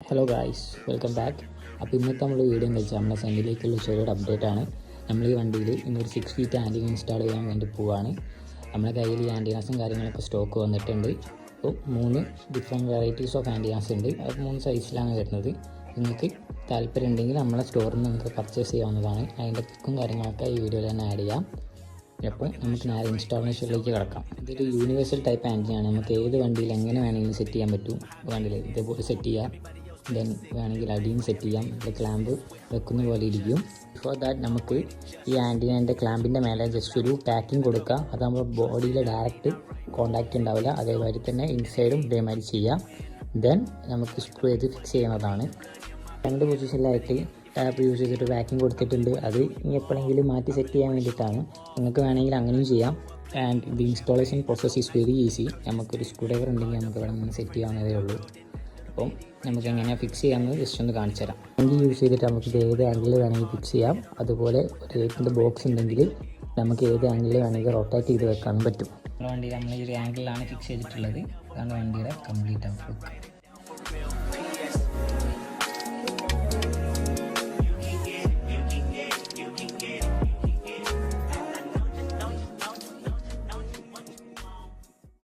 Hello guys, welcome back. അപ്പോൾ ഇന്നത്തെ നമ്മൾ വീഡിയോ എന്ന് വെച്ചാൽ നമ്മുടെ സെൻഡിലേക്കുള്ള ചെറിയൊരു അപ്ഡേറ്റ് ആണ്. നമ്മൾ ഈ വണ്ടിയിൽ ഇന്നൊരു 6 ഫീറ്റ് ആൻറ്റിന ഇൻസ്റ്റാൾ ചെയ്യാൻ വേണ്ടി പോവുകയാണ്. നമ്മുടെ കയ്യിൽ ഈ ആൻറ്റിനാസും കാര്യങ്ങളൊക്കെ സ്റ്റോക്ക് വന്നിട്ടുണ്ട്. അപ്പോൾ 3 ഡിഫറെൻറ്റ് വെറൈറ്റീസ് ഓഫ് ആൻറ്റിനാസ് ഉണ്ട്. അത് 3 സൈസിലാണ് വരുന്നത്. നിങ്ങൾക്ക് താല്പര്യം ഉണ്ടെങ്കിൽ നമ്മളെ സ്റ്റോറിൽ നിന്ന് നിങ്ങൾക്ക് പർച്ചേസ് ചെയ്യാവുന്നതാണ്. അതിൻ്റെ പിക്കും കാര്യങ്ങളൊക്കെ ഈ വീഡിയോയിൽ തന്നെ ആഡ് ചെയ്യാം. അപ്പോൾ നമുക്ക് നേരെ ഇൻസ്റ്റാളേഷനിലേക്ക് കിടക്കാം. ഇതൊരു യൂണിവേഴ്സൽ ടൈപ്പ് ആൻറ്റിനയാണ്. നമുക്ക് ഏത് വണ്ടിയിൽ എങ്ങനെ വേണമെങ്കിലും സെറ്റ് ചെയ്യാൻ പറ്റും. വണ്ടിയിൽ ഇതേപോലെ സെറ്റ് ചെയ്യാം. ദെൻ വേണമെങ്കിൽ അടിയും സെറ്റ് ചെയ്യാം. ക്ലാമ്പ് വെക്കുന്ന പോലെ ഇരിക്കും. ബിഫോർ ദാറ്റ് നമുക്ക് ഈ ആൻറ്റിനേൻ്റെ ക്ലാമ്പിൻ്റെ മേലെ ജസ്റ്റ് ഒരു പാക്കിംഗ് കൊടുക്കുക. അത് നമ്മൾ ബോഡിയിൽ ഡയറക്റ്റ് കോണ്ടാക്റ്റ് ഉണ്ടാവില്ല. അതേമാതിരി തന്നെ ഇൻസൈഡും ഇതേമാതിരി ചെയ്യാം. ദെൻ നമുക്ക് സ്ക്രൂ ചെയ്ത് ഫിക്സ് ചെയ്യുന്നതാണ്. 2 പൊസിഷനിലായിട്ട് ടാപ്പ് യൂസ് ചെയ്തിട്ട് പാക്കിംഗ് കൊടുത്തിട്ടുണ്ട്. അത് ഇനി എപ്പോഴെങ്കിലും മാറ്റി സെറ്റ് ചെയ്യാൻ വേണ്ടിയിട്ടാണ്. നിങ്ങൾക്ക് വേണമെങ്കിൽ അങ്ങനെയും ചെയ്യാം. And the installation process is very easy. നമുക്കൊരു സ്ക്രൂ ഡ്രൈവർ ഉണ്ടെങ്കിൽ നമുക്ക് ഇവിടെ നിന്ന് സെറ്റ് ചെയ്യാവുന്നതേ ഉള്ളൂ. അപ്പം നമുക്ക് എങ്ങനെയാണ് ഫിക്സ് ചെയ്യാമെന്ന് ജസ്റ്റ് ഒന്ന് കാണിച്ചു തരാം. ആംഗിൾ യൂസ് ചെയ്തിട്ട് നമുക്ക് ഇത് ഏത് ആംഗിളിൽ വേണമെങ്കിൽ ഫിക്സ് ചെയ്യാം. അതുപോലെ ഒരു ഏറ്റിൻ്റെ ബോക്സ് ഉണ്ടെങ്കിൽ നമുക്ക് ഏത് ആംഗിളിൽ വേണമെങ്കിൽ റൊട്ടേറ്റ് ചെയ്ത് വെക്കാനും പറ്റും. നമ്മുടെ വണ്ടിയിൽ നമ്മൾ ഈ ഒരു ആംഗിളിലാണ് ഫിക്സ് ചെയ്തിട്ടുള്ളത്. അതാണ് വണ്ടിയുടെ കംപ്ലീറ്റ് ഔട്ട്ലുക്ക്.